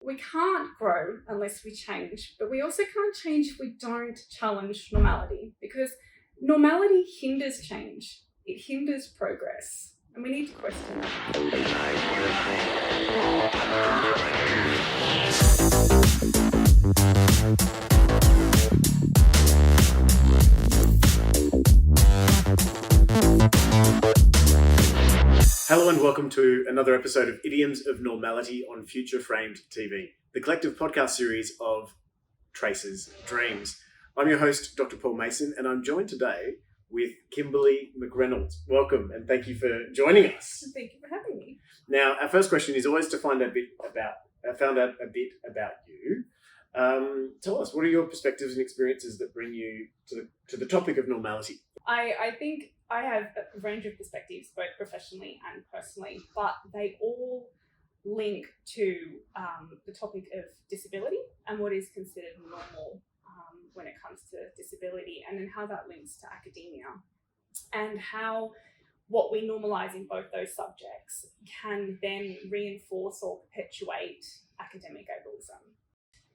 We can't grow unless we change, but we also can't change if we don't challenge normality, because normality hinders change. It hinders progress, and we need to question that. Hello and welcome to another episode of Idioms of Normality on Future Framed TV, the collective podcast series of Traces&Dreams. I'm your host, Dr. Paul Mason, and I'm joined today with Kimberly McReynolds. Welcome, and thank you for joining us. Thank you for having me. Now, our first question is always to find out a bit about you. Tell us, what are your perspectives and experiences that bring you to the topic of normality? I think I have a range of perspectives, both professionally and personally, but they all link to the topic of disability and what is considered normal when it comes to disability, and then how that links to academia, and how what we normalise in both those subjects can then reinforce or perpetuate academic ableism.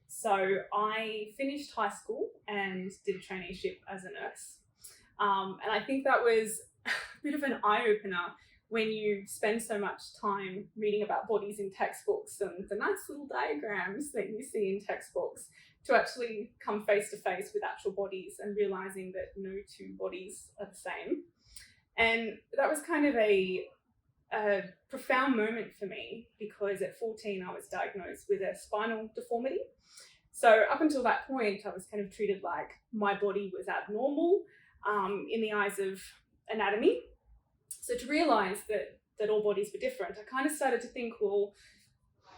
So I finished high school and did a traineeship as a nurse. And I think that was a bit of an eye-opener when you spend so much time reading about bodies in textbooks and the nice little diagrams that you see in textbooks, to actually come face to face with actual bodies and realising that no two bodies are the same. And that was kind of a profound moment for me, because at 14 I was diagnosed with a spinal deformity. So up until that point, I was kind of treated like my body was abnormal in the eyes of anatomy. So to realise that all bodies were different, I kind of started to think, well,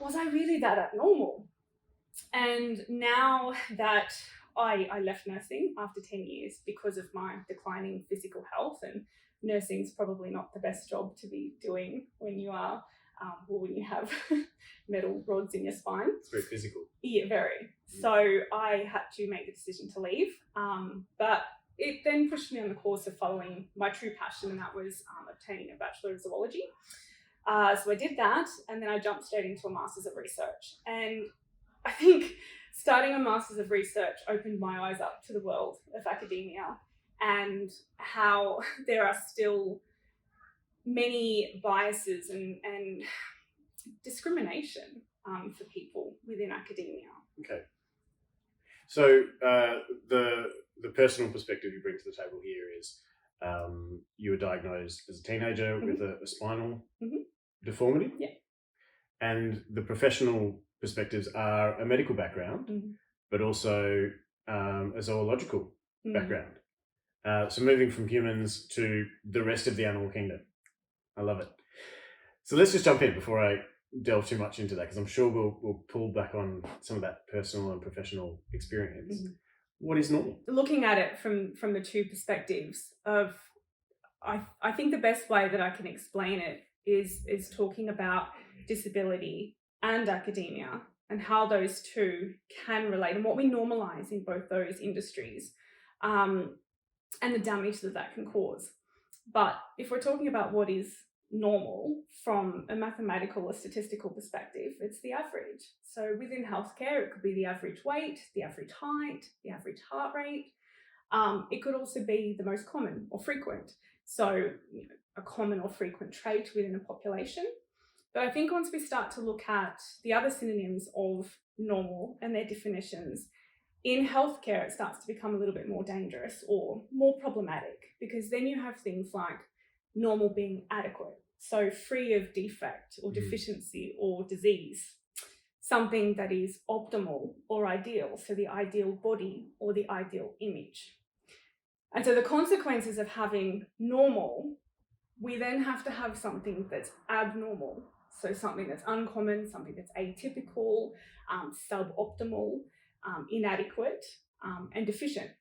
was I really that abnormal? And now that I left nursing after 10 years because of my declining physical health, and nursing's probably not the best job to be doing when you are, when you have metal rods in your spine. It's very physical. Yeah, very. So I had to make the decision to leave. But it then pushed me on the course of following my true passion, and that was obtaining a Bachelor of Zoology. So I did that, and then I jumped straight into a Masters of Research. And I think starting a Masters of Research opened my eyes up to the world of academia, and how there are still many biases and discrimination for people within academia. Okay. So the personal perspective you bring to the table here is you were diagnosed as a teenager with a spinal deformity. Yeah. And the professional perspectives are a medical background, but also a zoological background. So moving from humans to the rest of the animal kingdom. I love it. So let's just jump in before I delve too much into that, because I'm sure we'll pull back on some of that personal and professional experience. What is normal? Looking at it from the two perspectives of, I think the best way that I can explain it is talking about disability and academia, and how those two can relate, and what we normalise in both those industries, and the damage that can cause. But if we're talking about what is normal from a mathematical or statistical perspective, it's the average. So within healthcare, it could be the average weight, the average height, the average heart rate. It could also be the most common or frequent. So a common or frequent trait within a population. But I think once we start to look at the other synonyms of normal and their definitions, in healthcare, it starts to become a little bit more dangerous or more problematic, because then you have things like normal being adequate, so free of defect or deficiency or disease. Something that is optimal or ideal, so the ideal body or the ideal image. And so the consequences of having normal, we then have to have something that's abnormal. So something that's uncommon, something that's atypical, suboptimal, inadequate, and deficient.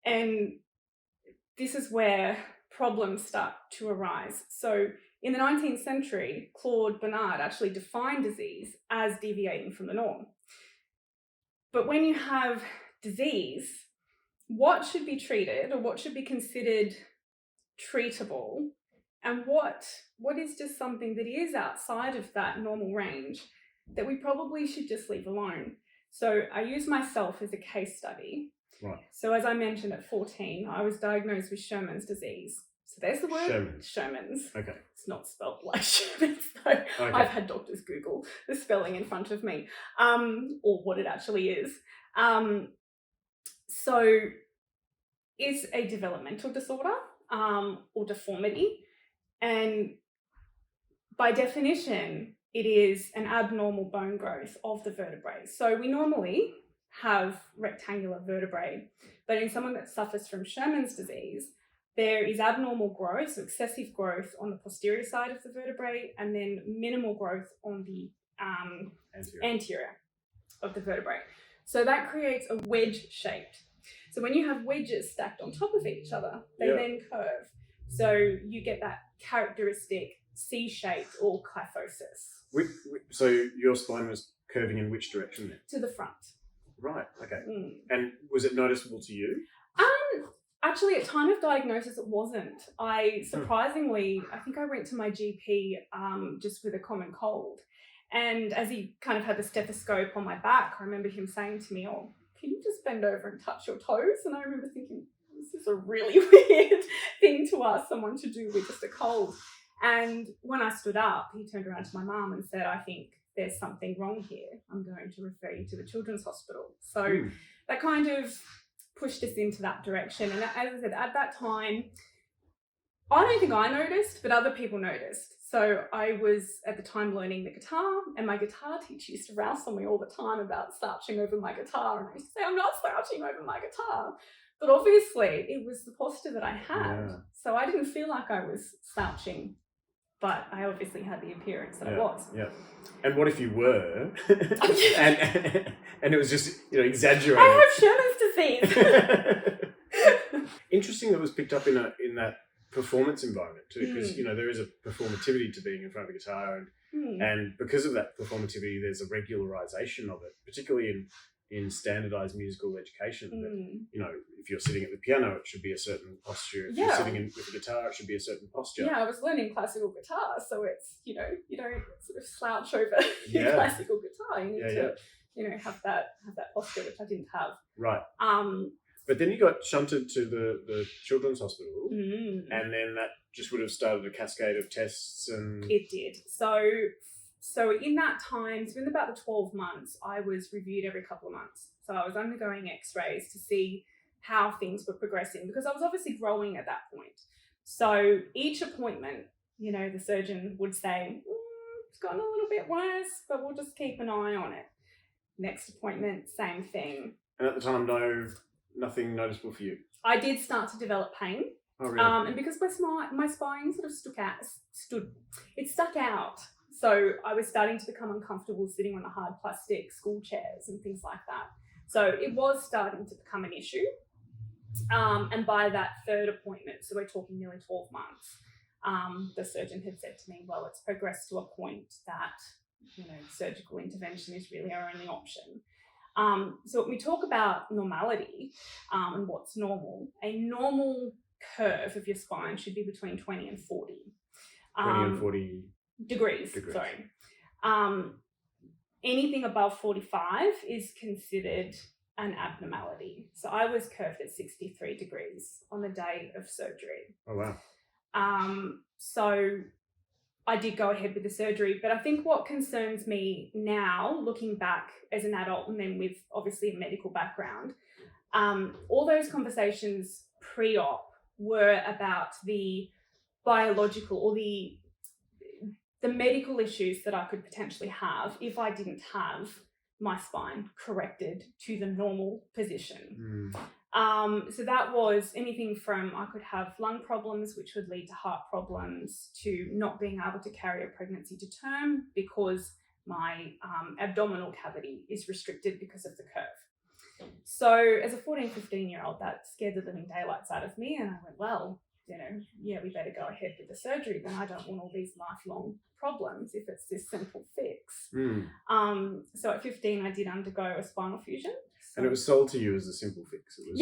And this is where problems start to arise. So in the 19th century, Claude Bernard actually defined disease as deviating from the norm. But when you have disease, what should be treated, or what should be considered treatable, and what is just something that is outside of that normal range, that we probably should just leave alone. So I use myself as a case study. Right. So as I mentioned, at 14, I was diagnosed with Sherman's disease. So there's the word Shermans. Okay. It's not spelled like Shermans, though. Okay. I've had doctors Google the spelling in front of me, or what it actually is. So it's a developmental disorder or deformity, and by definition, it is an abnormal bone growth of the vertebrae. So we normally have rectangular vertebrae, but in someone that suffers from Sherman's disease, there is abnormal growth, so excessive growth on the posterior side of the vertebrae, and then minimal growth on the anterior of the vertebrae. So that creates a wedge shaped. So when you have wedges stacked on top of each other, they then curve. So you get that characteristic C-shaped or kyphosis. So your spine was curving in which direction then? To the front. Right, okay. And was it noticeable to you? Actually, at time of diagnosis, it wasn't. I surprisingly, I think I went to my GP just with a common cold. And as he kind of had the stethoscope on my back, I remember him saying to me, "Oh, can you just bend over and touch your toes?" And I remember thinking, this is a really weird thing to ask someone to do with just a cold. And when I stood up, he turned around to my mum and said, "I think there's something wrong here. I'm going to refer you to the children's hospital." So that kind of pushed us into that direction. And as I said, at that time, I don't think I noticed, but other people noticed. So I was at the time learning the guitar, and my guitar teacher used to rouse on me all the time about slouching over my guitar. And I used to say, "I'm not slouching over my guitar." But obviously it was the posture that I had. Yeah. So I didn't feel like I was slouching, but I obviously had the appearance that I was. Yeah. And what if you were? and it was just, exaggerated. I have Sherman's disease. Interesting that it was picked up in that performance environment too, because there is a performativity to being in front of a guitar, and because of that performativity, there's a regularization of it, particularly in standardized musical education. That, if you're sitting at the piano, it should be a certain posture. If you're sitting with a guitar, it should be a certain posture. Yeah, I was learning classical guitar, so it's you don't sort of slouch over your classical guitar. You need to have that posture, which I didn't have. Right. But then you got shunted to the children's hospital, and then that just would have started a cascade of tests and... It did. So in that time, so in about the 12 months, I was reviewed every couple of months. So I was undergoing x-rays to see how things were progressing, because I was obviously growing at that point. So each appointment, the surgeon would say, "It's gotten a little bit worse, but we'll just keep an eye on it." Next appointment, same thing. And at the time, nothing noticeable for you? I did start to develop pain. Oh, really? And because my spine sort of stuck out. So I was starting to become uncomfortable sitting on the hard plastic school chairs and things like that. So it was starting to become an issue. And by that third appointment, so we're talking nearly 12 months, the surgeon had said to me, "Well, it's progressed to a point that, surgical intervention is really our only option." So when we talk about normality and what's normal, a normal curve of your spine should be between 20 and 40. 20 and 40 degrees. Sorry. Anything above 45 is considered an abnormality. So I was curved at 63 degrees on the day of surgery. Oh, wow. So I did go ahead with the surgery, but I think what concerns me now, looking back as an adult and then with obviously a medical background, all those conversations pre-op were about the biological or the medical issues that I could potentially have if I didn't have my spine corrected to the normal position. So that was anything from I could have lung problems, which would lead to heart problems, to not being able to carry a pregnancy to term because my abdominal cavity is restricted because of the curve. So as a 14, 15-year-old, that scared the living daylights out of me. And I went, well, we better go ahead with the surgery. Then I don't want all these lifelong problems if it's this simple fix. So at 15, I did undergo a spinal fusion. And it was sold to you as a simple fix. It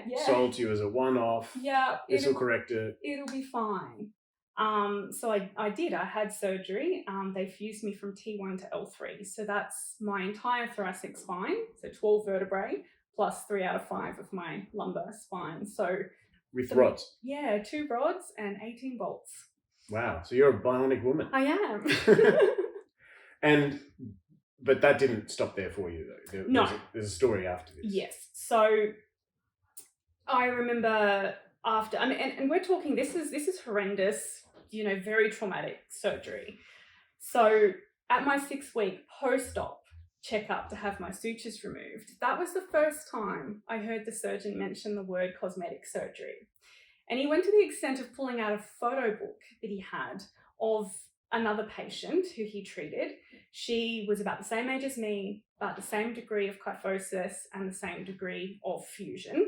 was sold to you as a one-off. Yeah. This will correct it. It'll be fine. So I did. I had surgery. They fused me from T1 to L3. So that's my entire thoracic spine. So 12 vertebrae plus 3 out of 5 of my lumbar spine. So with rods? Yeah, 2 rods and 18 bolts. Wow. So you're a bionic woman. I am. But that didn't stop there for you, though. No. There's a story after this. Yes. So I remember after, and we're talking, this is horrendous, very traumatic surgery. So at my 6-week post-op checkup to have my sutures removed, that was the first time I heard the surgeon mention the word cosmetic surgery. And he went to the extent of pulling out a photo book that he had of another patient who he treated. She was about the same age as me, about the same degree of kyphosis and the same degree of fusion.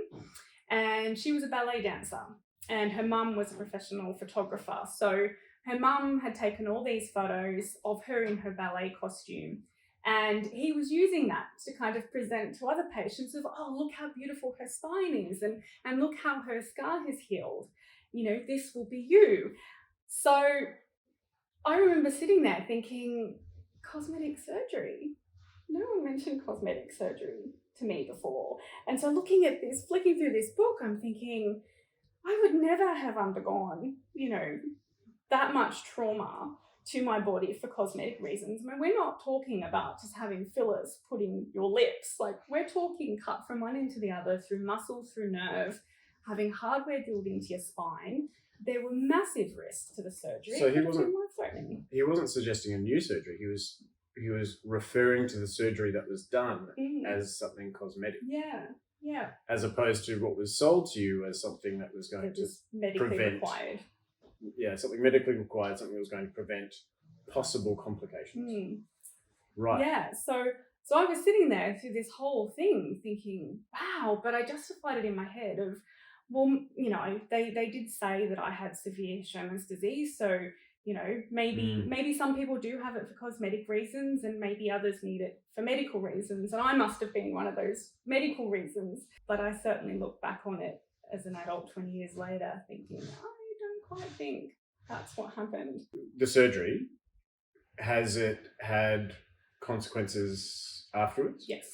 And she was a ballet dancer, and her mum was a professional photographer. So her mum had taken all these photos of her in her ballet costume, and he was using that to kind of present to other patients of, oh, look how beautiful her spine is, and look how her scar has healed. This will be you. So I remember sitting there thinking, cosmetic surgery? No one mentioned cosmetic surgery to me before. And so looking at this, flicking through this book, I'm thinking, I would never have undergone, that much trauma to my body for cosmetic reasons. We're not talking about just having fillers put in your lips. Like, we're talking cut from one end to the other through muscle, through nerve, having hardware drilled into your spine. There were massive risks to the surgery. So he wasn't suggesting a new surgery. He was referring to the surgery that was done as something cosmetic. Yeah. As opposed to what was sold to you as something that was going to medically prevent. Required. Yeah, something medically required, something that was going to prevent possible complications. Right. Yeah. So I was sitting there through this whole thing thinking, wow, but I justified it in my head of, well, they did say that I had severe Sherman's disease. So, maybe some people do have it for cosmetic reasons and maybe others need it for medical reasons. And I must have been one of those medical reasons. But I certainly look back on it as an adult 20 years later thinking, I don't quite think that's what happened. The surgery, has it had consequences afterwards? Yes.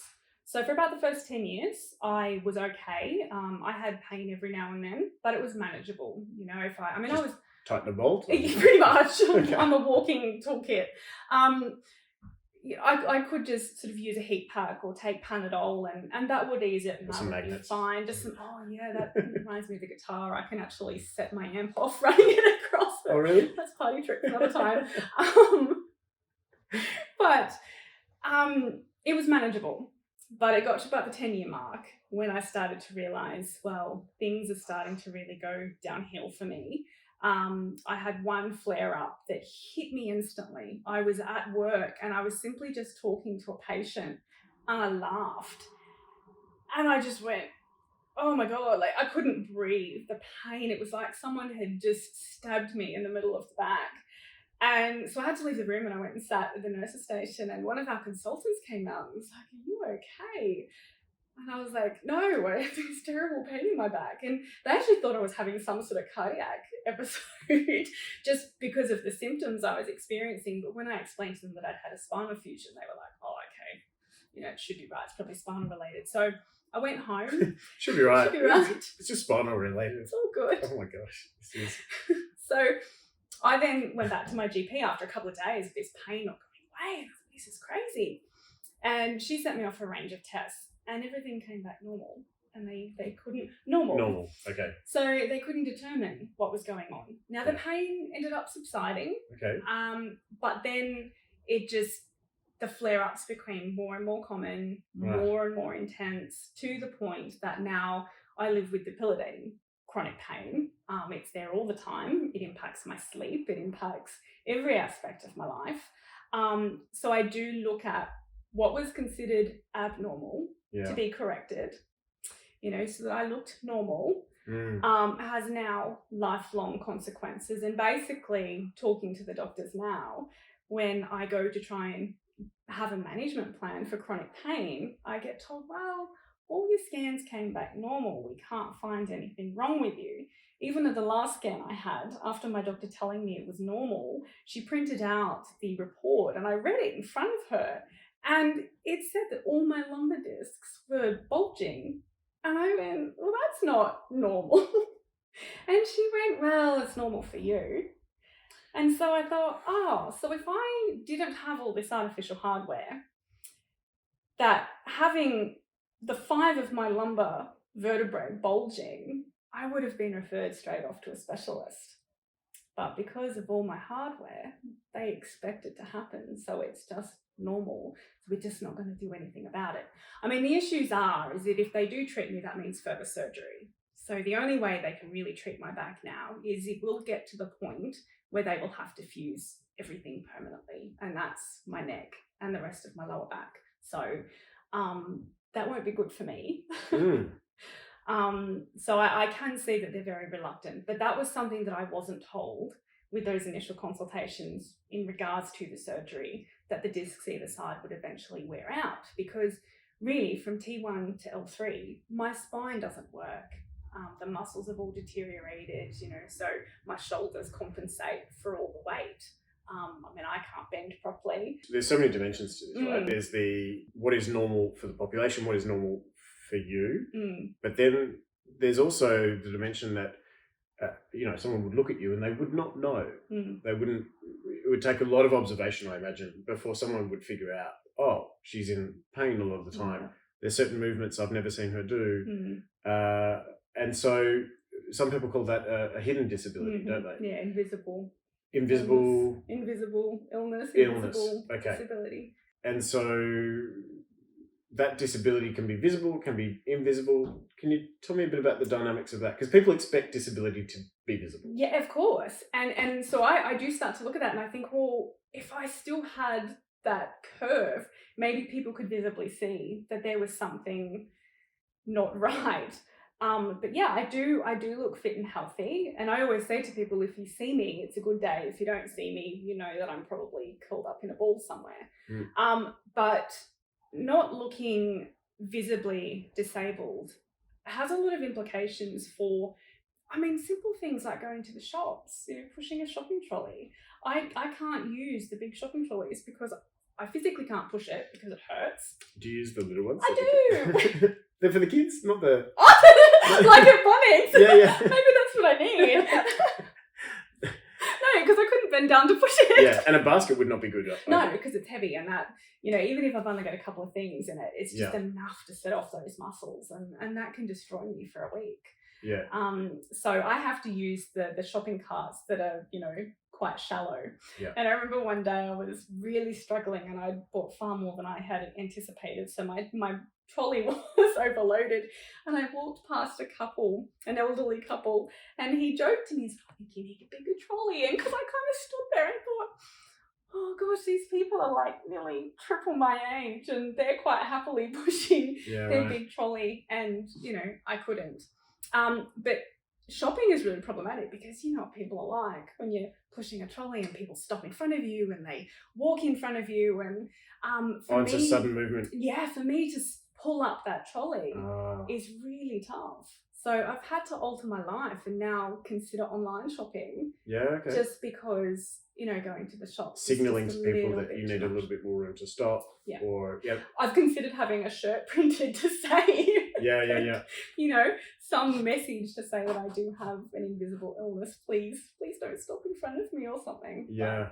So for about the first 10 years, I was okay. I had pain every now and then, but it was manageable. I was... Tighten a bolt? Pretty much. Okay. I'm a walking toolkit. I could just sort of use a heat pack or take Panadol and that would ease it and that would be fine. Just that reminds me of the guitar. I can actually set my amp off running it across it. Oh, really? That's party trick another time. But it was manageable. But it got to about the 10-year mark when I started to realise, well, things are starting to really go downhill for me. I had one flare-up that hit me instantly. I was at work and I was simply just talking to a patient and I laughed. And I just went, oh my God, like I couldn't breathe. The pain, it was like someone had just stabbed me in the middle of the back. And so I had to leave the room and I went and sat at the nurse's station and one of our consultants came out and was like, are you okay? And I was like, no, I have this terrible pain in my back. And they actually thought I was having some sort of cardiac episode just because of the symptoms I was experiencing. But when I explained to them that I'd had a spinal fusion, they were like, oh, okay, it should be right. It's probably spinal related. So I went home. Should be right. Should be right. It's just spinal related. It's all good. Oh my gosh. So I then went back to my GP after a couple of days of this pain not going away. And I thought, this is crazy. And she sent me off a range of tests and everything came back normal. And they couldn't... Normal, okay. So they couldn't determine what was going on. Now, the pain ended up subsiding. Okay. But then the flare-ups became more and more common, right. more and more intense, to the point that now I live with debilitating chronic pain. It's there all the time. It impacts my sleep. It impacts every aspect of my life. So I do look at what was considered abnormal to be corrected, so that I looked normal, has now lifelong consequences. And basically, talking to the doctors now, when I go to try and have a management plan for chronic pain, I get told, well, all your scans came back normal. We can't find anything wrong with you. Even at the last scan I had, after my doctor telling me it was normal, she printed out the report and I read it in front of her. And it said that all my lumbar discs were bulging. And I went, well, that's not normal. And she went, well, it's normal for you. And so I thought, oh, so if I didn't have all this artificial hardware, that having the 5 of my lumbar vertebrae bulging, I would have been referred straight off to a specialist. But because of all my hardware, they expect it to happen. So it's just normal. So we're just not going to do anything about it. I mean, the issues is that if they do treat me, that means further surgery. So the only way they can really treat my back now is it will get to the point where they will have to fuse everything permanently. And that's my neck and the rest of my lower back. So that won't be good for me. So I can see that they're very reluctant, but that was something that I wasn't told with those initial consultations in regards to the surgery, that the discs either side would eventually wear out, because really from T1 to L3, my spine doesn't work. The muscles have all deteriorated, so my shoulders compensate for all the weight. I mean, I can't bend properly. There's so many dimensions to this, right? There's what is normal for the population, what is normal for you, but then there's also the dimension that someone would look at you and they would not know. They wouldn't. It would take a lot of observation, I imagine, before someone would figure out, oh, she's in pain a lot of the time. There's certain movements I've never seen her do, and so some people call that a hidden disability, don't they? Yeah, invisible illness, invisible disability. And so that disability can be visible, can be invisible. Can you tell me a bit about the dynamics of that? Because people expect disability to be visible. Yeah, of course. And so I do start to look at that and I think, well, if I still had that curve, maybe people could visibly see that there was something not right. But yeah, I do look fit and healthy. And I always say to people, if you see me, it's a good day. If you don't see me, you know that I'm probably curled up in a ball somewhere. But not looking visibly disabled has a lot of implications for, I mean, simple things like going to the shops, pushing a shopping trolley. I can't use the big shopping trolleys because I physically can't push it because it hurts. Do you use the little ones? I do. They're for the kids, not the... Like at Bunnings. Yeah. Maybe that's what I need. No, because I couldn't bend down to push it. Yeah, and a basket would not be good. No, because it's heavy and that, even if I've only got a couple of things in it, it's just enough to set off those muscles and that can destroy me for a week. Yeah. So I have to use the shopping carts that are, quite shallow. Yeah. And I remember one day I was really struggling and I bought far more than I had anticipated. So my trolley was overloaded and I walked past an elderly couple, and he joked to me, he's like, I think you need a bigger trolley. And because I kind of stood there and thought, oh gosh, these people are like nearly triple my age and they're quite happily pushing their big trolley and, I couldn't. But shopping is really problematic because you know what people are like when you're pushing a trolley and people stop in front of you and they walk in front of you and it's a sudden movement. Yeah, for me to pull up that trolley is really tough. So I've had to alter my life and now consider online shopping. Yeah, okay. Just because, going to the shops. Signaling to people that you need a little bit more room to stop. Yeah. Or, I've considered having a shirt printed to say. Yeah. Some message to say that I do have an invisible illness. Please don't stop in front of me or something. Yeah.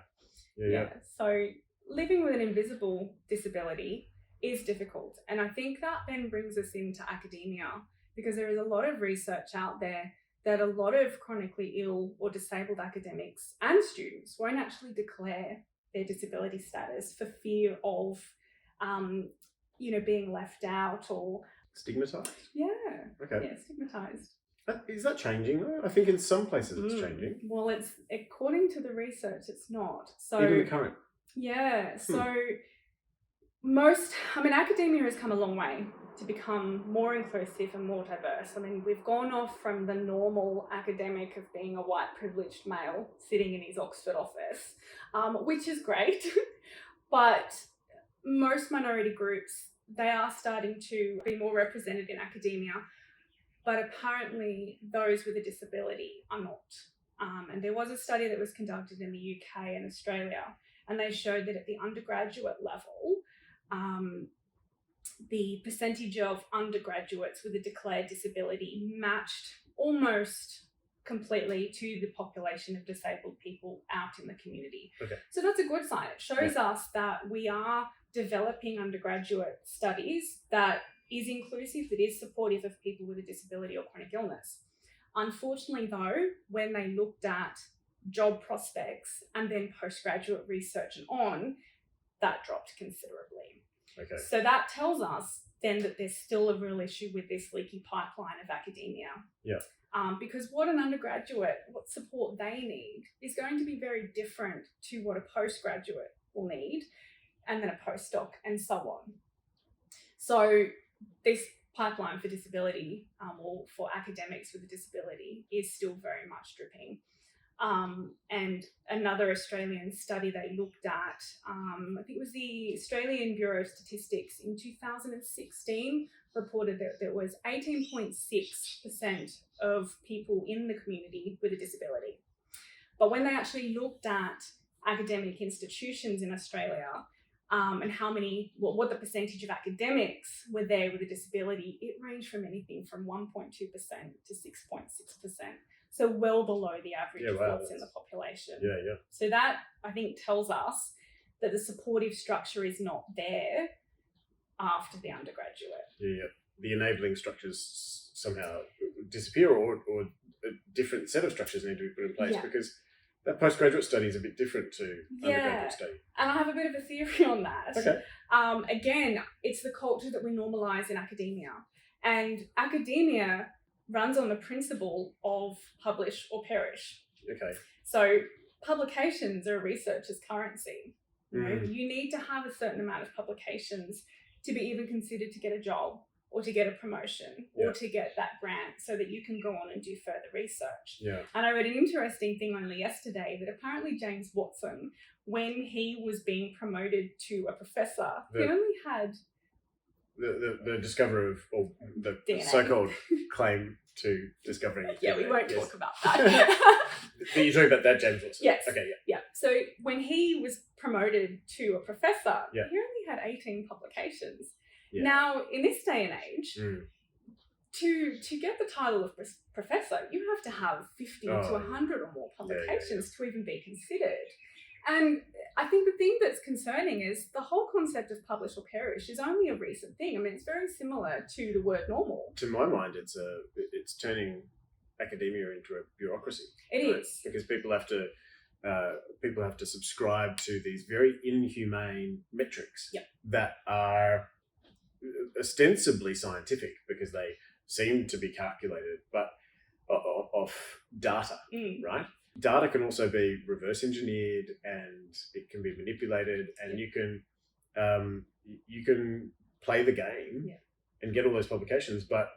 So living with an invisible disability is difficult. And I think that then brings us into academia, because there is a lot of research out there that a lot of chronically ill or disabled academics and students won't actually declare their disability status for fear of, being left out or... Stigmatised? Yeah. Okay. Yeah, stigmatised. Is that changing though? I think in some places it's changing. Well, it's according to the research, it's not. So even the current. Yeah. So academia has come a long way to become more inclusive and more diverse. I mean, we've gone off from the normal academic of being a white privileged male sitting in his Oxford office, which is great, but most minority groups, they are starting to be more represented in academia, but apparently those with a disability are not. And there was a study that was conducted in the UK and Australia, and they showed that at the undergraduate level, the percentage of undergraduates with a declared disability matched almost completely to the population of disabled people out in the community. Okay. So that's a good sign. It shows us that we are developing undergraduate studies that is inclusive, that is supportive of people with a disability or chronic illness. Unfortunately, though, when they looked at job prospects and then postgraduate research and on, that dropped considerably. Okay. So that tells us then that there's still a real issue with this leaky pipeline of academia. Yeah. Because what an undergraduate, what support they need is going to be very different to what a postgraduate will need, and then a postdoc, and so on. So this pipeline for disability, or for academics with a disability, is still very much dripping. And another Australian study they looked at, I think it was the Australian Bureau of Statistics in 2016, reported that there was 18.6% of people in the community with a disability. But when they actually looked at academic institutions in Australia, and what the percentage of academics were there with a disability, it ranged from anything from 1.2% to 6.6%. So well below the average of what's in the population. Yeah. So that, I think, tells us that the supportive structure is not there after the undergraduate. Yeah. The enabling structures somehow disappear, or a different set of structures need to be put in place, because that postgraduate study is a bit different to undergraduate study. And I have a bit of a theory on that. Okay. Again, it's the culture that we normalise in academia. And academia runs on the principle of publish or perish. Okay. So publications are a researcher's currency. You know, you need to have a certain amount of publications to be even considered to get a job, or to get a promotion, or to get that grant, so that you can go on and do further research. Yeah. And I read an interesting thing only yesterday that apparently James Watson, when he was being promoted to a professor, he only had the discoverer of, or the DNA. So-called claim to discovering. Yeah, we won't talk about that. But you're talking about that James Watson? Yes. Okay, yeah. So when he was promoted to a professor, he Yeah. only had 18 publications. Yeah. Now, in this day and age, to get the title of professor, you have to have 50 to 100 or more publications to even be considered. And I think the thing that's concerning is the whole concept of publish or perish is only a recent thing. I mean, it's very similar to the word normal. To my mind, it's turning academia into a bureaucracy. It is. Because people have to subscribe to these very inhumane metrics that are ostensibly scientific, because they seem to be calculated, but off data, right? Data can also be reverse engineered, and it can be manipulated, and you can play the game and get all those publications. But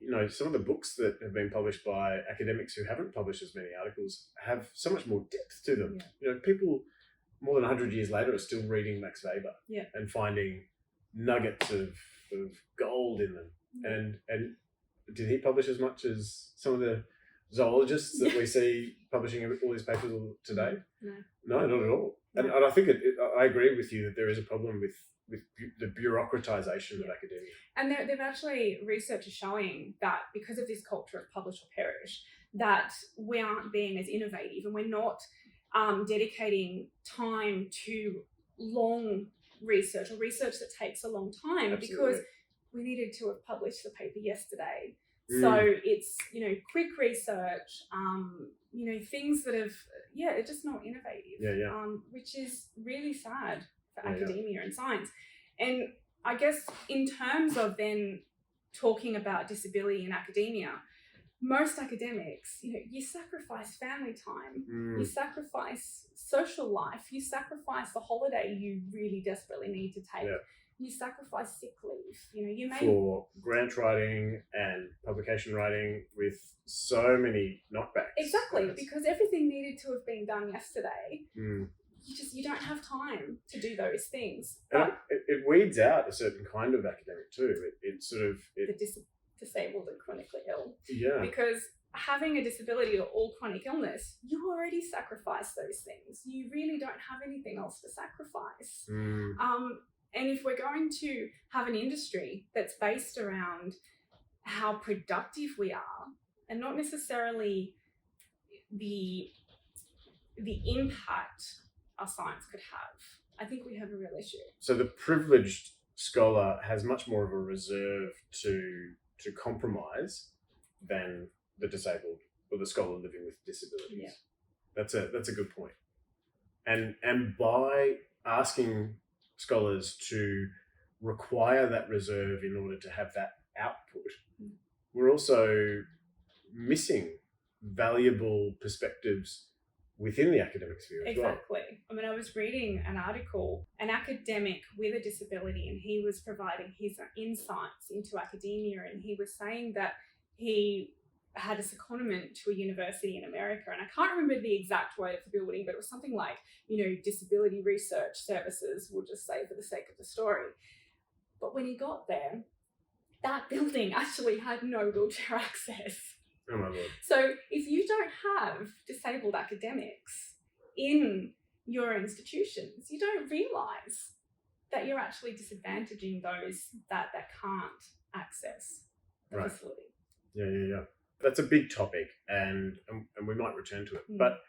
you know, some of the books that have been published by academics who haven't published as many articles have so much more depth to them. You know, people more than 100 years later are still reading Max Weber and finding nuggets of gold in them. And did he publish as much as some of the zoologists that we see publishing all these papers today? No, not at all. And I think I agree with you that there is a problem with the bureaucratization of academia. And they've actually, research is showing that because of this culture of publish or perish, that we aren't being as innovative, and we're not dedicating time to long research, or research that takes a long time. Absolutely. Because we needed to have published the paper yesterday. So it's, you know, quick research, you know, things that have, they're just not innovative, which is really sad for academia and science. And I guess in terms of then talking about disability in academia, most academics, you know, you sacrifice family time, you sacrifice social life, you sacrifice the holiday you really desperately need to take. You sacrifice sick leave. You know, you may for grant writing and publication writing with so many knockbacks. Exactly, because everything needed to have been done yesterday. you don't have time to do those things. And But it weeds out a certain kind of academic too. It sort of the disabled and chronically ill. yeah. Because having a disability or chronic illness, you already sacrifice those things. You really don't have anything else to sacrifice. And if we're going to have an industry that's based around how productive we are, and not necessarily the impact our science could have, I think we have a real issue. So the privileged scholar has much more of a reserve to compromise than the disabled or the scholar living with disabilities. Yeah. That's a good point. And by asking scholars to require that reserve in order to have that output, we're also missing valuable perspectives within the academic sphere as well. Exactly. I mean, I was reading an article, an academic with a disability, and he was providing his insights into academia, and he was saying that he had a secondment to a university in America, and I can't remember the exact word of the building, but it was something like, disability research services, we'll just say for the sake of the story. But when he got there, that building actually had no wheelchair access. Oh my Lord. So if you don't have disabled academics in your institutions, you don't realise that you're actually disadvantaging those that can't access the facility. Yeah. That's a big topic, and we might return to it. But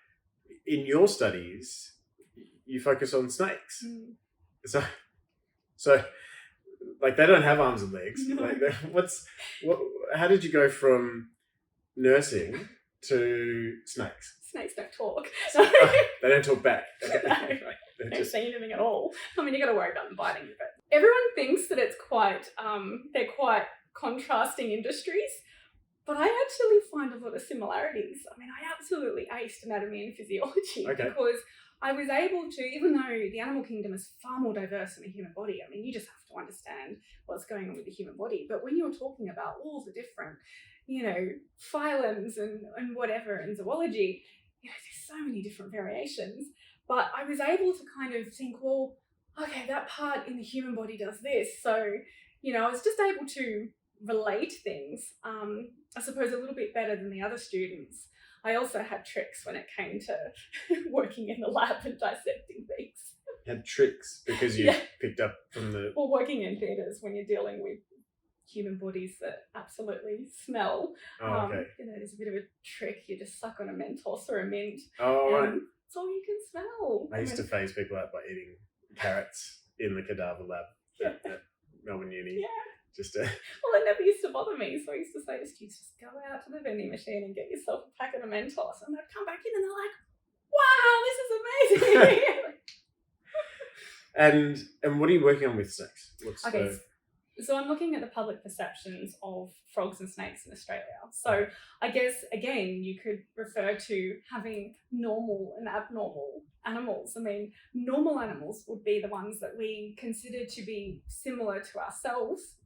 in your studies, you focus on snakes. So like they don't have arms and legs. No. Like how did you go from nursing to snakes? Snakes don't talk. They don't talk back. No. They don't say anything at all. I mean, you got to worry about them biting you, but everyone thinks that it's quite they're quite contrasting industries. But I actually find a lot of similarities. I mean, I absolutely aced anatomy and physiology because I was able to, even though the animal kingdom is far more diverse than the human body, I mean, you just have to understand what's going on with the human body. But when you're talking about all the different, phylums and whatever in zoology, there's so many different variations. But I was able to kind of think, well, okay, that part in the human body does this. So, I was just able to relate things, I suppose, a little bit better than the other students. I also had tricks when it came to working in the lab and dissecting things. You had tricks because you picked up from the... Or working in theatres when you're dealing with human bodies that absolutely smell. Okay. There's a bit of a trick. You just suck on a Mentos or a mint. Oh, right. That's all you can smell. I used to phase people out by eating carrots in the cadaver lab at Melbourne Uni. Yeah. Just Well, it never used to bother me, so I used to say to students, just go out to the vending machine and get yourself a packet of Mentos, and they'd come back in and they're like, wow, this is amazing. And what are you working on with snakes? So I'm looking at the public perceptions of frogs and snakes in Australia. So I guess, again, you could refer to having normal and abnormal animals. I mean, normal animals would be the ones that we consider to be similar to ourselves,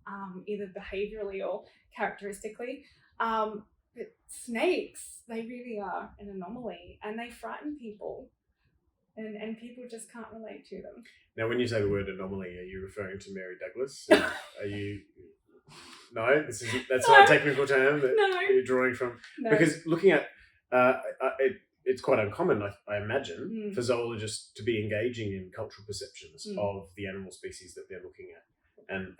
either behaviourally or characteristically. But snakes, they really are an anomaly, and they frighten people. And people just can't relate to them. Now, when you say the word anomaly, are you referring to Mary Douglas? Are you... No, that's not a technical term that you're drawing from. No. Because looking at it's quite uncommon, I imagine, for zoologists to be engaging in cultural perceptions of the animal species that they're looking at, and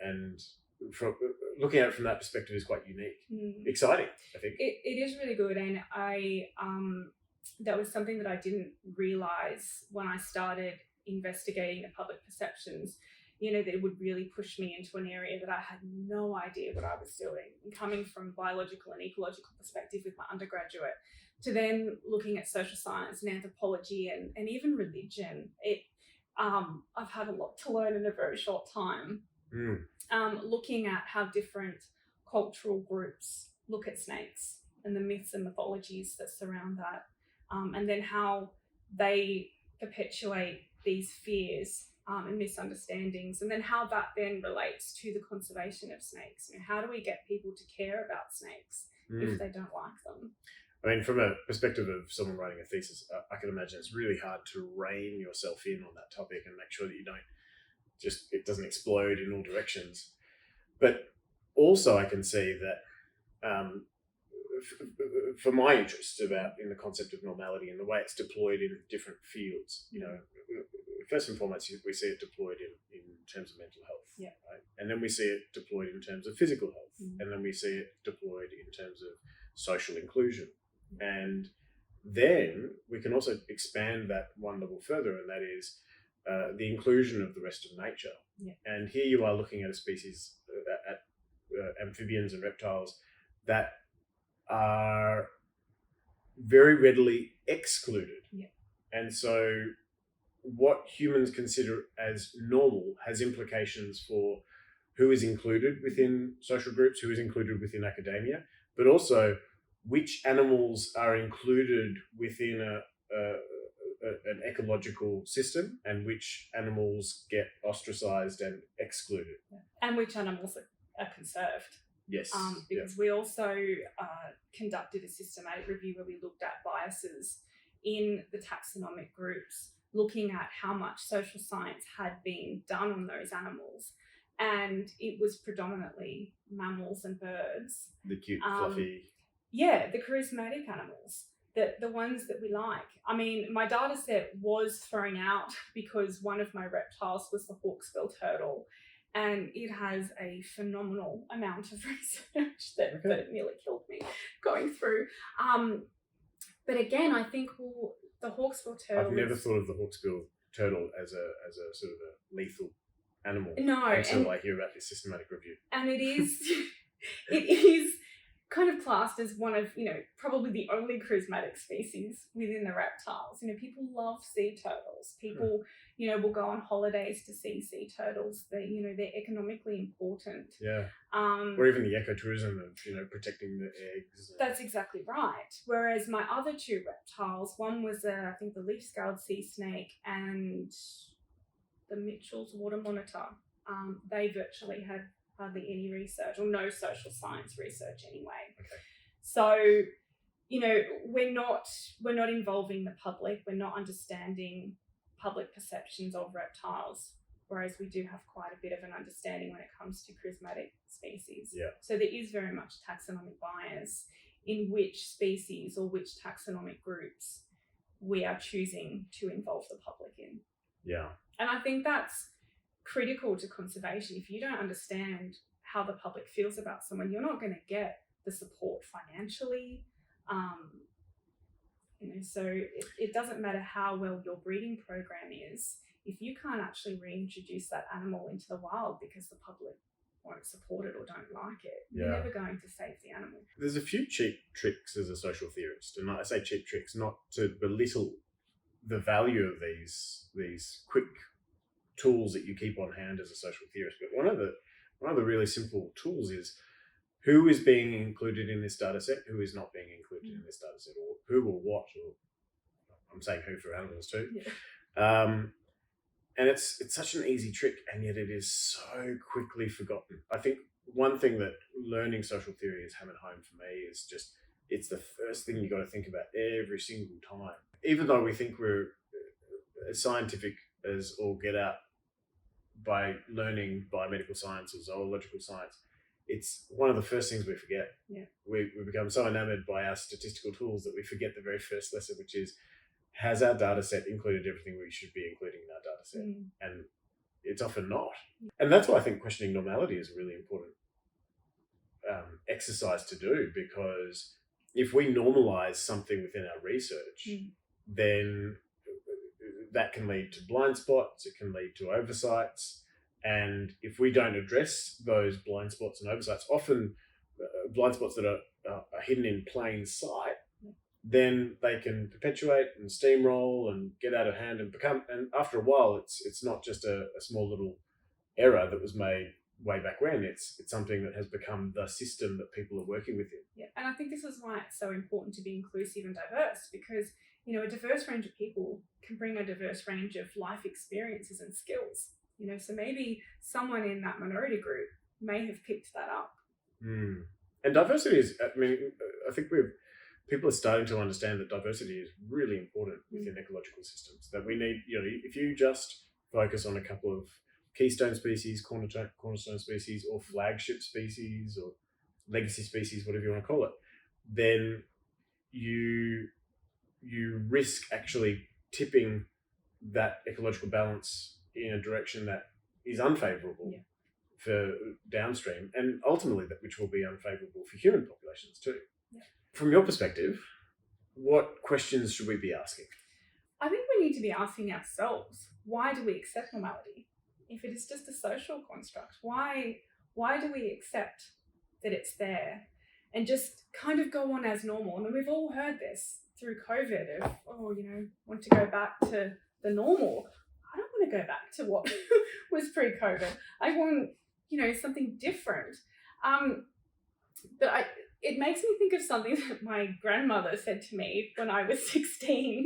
from looking at it from that perspective is quite unique, exciting. I think it is really good, and I that was something that I didn't realise when I started investigating the public perceptions, that it would really push me into an area that I had no idea what I was doing. And coming from biological and ecological perspective with my undergraduate, to then looking at social science and anthropology and even religion, I've had a lot to learn in a very short time. Looking at how different cultural groups look at snakes and the myths and mythologies that surround that. And then how they perpetuate these fears and misunderstandings, and then how that then relates to the conservation of snakes. How do we get people to care about snakes if they don't like them? I mean, from a perspective of someone writing a thesis, I can imagine it's really hard to rein yourself in on that topic and make sure that it doesn't explode in all directions. But also I can see that for my interest in the concept of normality and the way it's deployed in different fields, first and foremost, we see it deployed in terms of mental health, right? And then we see it deployed in terms of physical health, and then we see it deployed in terms of social inclusion. And then we can also expand that one level further, and that is the inclusion of the rest of nature. And here you are looking at a species, at amphibians and reptiles that are very readily excluded. And so what humans consider as normal has implications for who is included within social groups, who is included within academia, but also which animals are included within an ecological system and which animals get ostracized and excluded. And which animals are conserved. Yes. Because we also conducted a systematic review where we looked at biases in the taxonomic groups, looking at how much social science had been done on those animals. And it was predominantly mammals and birds. The cute, fluffy. Yeah, the charismatic animals, the ones that we like. I mean, my data set was thrown out because one of my reptiles was the hawksbill turtle, and it has a phenomenal amount of research that nearly killed me going through. But again, I think the hawksbill turtle. I've never thought of the hawksbill turtle as a sort of a lethal animal. No, until I hear about this systematic review. And it is kind of classed as one of, probably the only charismatic species within the reptiles. People love sea turtles. People, will go on holidays to see sea turtles. They're economically important. Yeah. Or even the ecotourism of, protecting the eggs. That's exactly right. Whereas my other two reptiles, one was I think the leaf-scaled sea snake and the Mitchell's water monitor. They virtually had hardly any research or no social science research anyway. Okay. So, we're not involving the public. We're not understanding public perceptions of reptiles, whereas we do have quite a bit of an understanding when it comes to charismatic species. Yeah. So there is very much taxonomic bias in which species or which taxonomic groups we are choosing to involve the public in. Yeah. And I think that's critical to conservation. If you don't understand how the public feels about someone, you're not going to get the support financially. So it doesn't matter how well your breeding program is, if you can't actually reintroduce that animal into the wild because the public won't support it or don't like it, you're never going to save the animal. There's a few cheap tricks as a social theorist, and I say cheap tricks not to belittle the value of these quick tools that you keep on hand as a social theorist, but one of the really simple tools is who is being included in this data set, who is not being included in this data set, or who or what, or I'm saying who for animals too. And it's such an easy trick, and yet it is so quickly forgotten. I think one thing that learning social theory has hammered home for me is just it's the first thing you got to think about every single time. Even though we think we're as scientific as all get out by learning biomedical science or zoological science, it's one of the first things we forget. Yeah. We become so enamored by our statistical tools that we forget the very first lesson, which is, has our data set included everything we should be including in our data set? And it's often not. And that's why I think questioning normality is a really important exercise to do, because if we normalize something within our research, then that can lead to blind spots, it can lead to oversights. And if we don't address those blind spots and oversights, often blind spots that are hidden in plain sight, then they can perpetuate and steamroll and get out of hand and after a while, it's not just a small little error that was made way back when. It's something that has become the system that people are working within. Yeah, and I think this is why it's so important to be inclusive and diverse, because a diverse range of people can bring a diverse range of life experiences and skills. So maybe someone in that minority group may have picked that up. And diversity is, I think people are starting to understand that diversity is really important within ecological systems. That we need, if you just focus on a couple of keystone species, cornerstone species, or flagship species, or legacy species, whatever you want to call it, then you risk actually tipping that ecological balance in a direction that is unfavourable for downstream, and ultimately which will be unfavourable for human populations too. Yeah. From your perspective, what questions should we be asking? I think we need to be asking ourselves, why do we accept normality? If it is just a social construct, why do we accept that it's there and just kind of go on as normal? I mean, we've all heard this through COVID of, want to go back to the normal. I don't want to go back to what was pre-COVID. I want, something different. But it makes me think of something that my grandmother said to me when I was 16.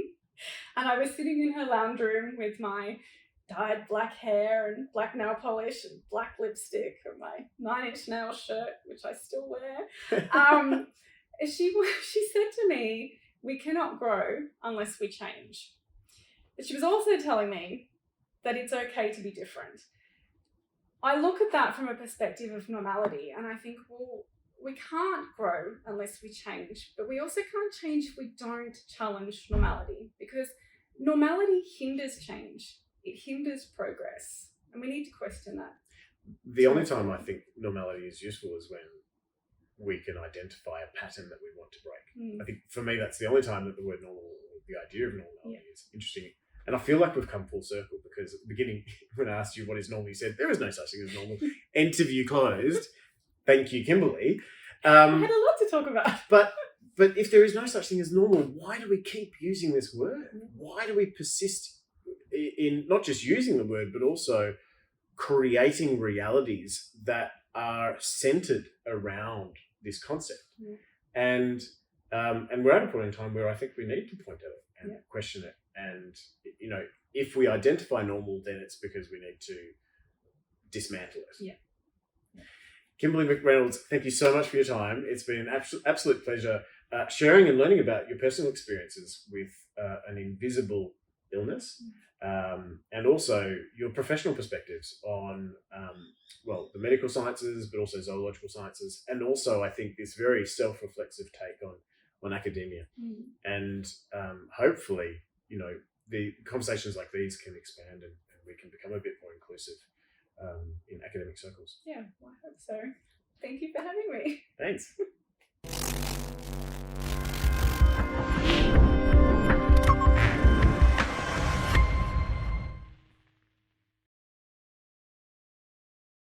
And I was sitting in her lounge room with my dyed black hair and black nail polish and black lipstick and my 9-inch nail shirt, which I still wear. She said to me, we cannot grow unless we change. But she was also telling me that it's okay to be different. I look at that from a perspective of normality, and I think, well, we can't grow unless we change, but we also can't change if we don't challenge normality, because normality hinders change. It hinders progress, and we need to question that. The only time I think normality is useful is when we can identify a pattern that we want to break. I think for me, that's the only time that the word normal, the idea of normality is interesting. And I feel like we've come full circle, because at the beginning, when I asked you what is normal, you said there is no such thing as normal. Interview closed. Thank you, Kimberly. I had a lot to talk about. But if there is no such thing as normal, why do we keep using this word? Why do we persist in not just using the word, but also creating realities that are centered around this concept? And we're at a point in time where I think we need to point at it and question it. And, if we identify normal, then it's because we need to dismantle it. Yeah. Kimberly McReynolds, thank you so much for your time. It's been an absolute pleasure sharing and learning about your personal experiences with an invisible illness, and also your professional perspectives on, the medical sciences, but also zoological sciences, and also I think this very self-reflexive take on academia. And hopefully, the conversations like these can expand and we can become a bit more inclusive in academic circles. Yeah, well, I hope so. Thank you for having me. Thanks.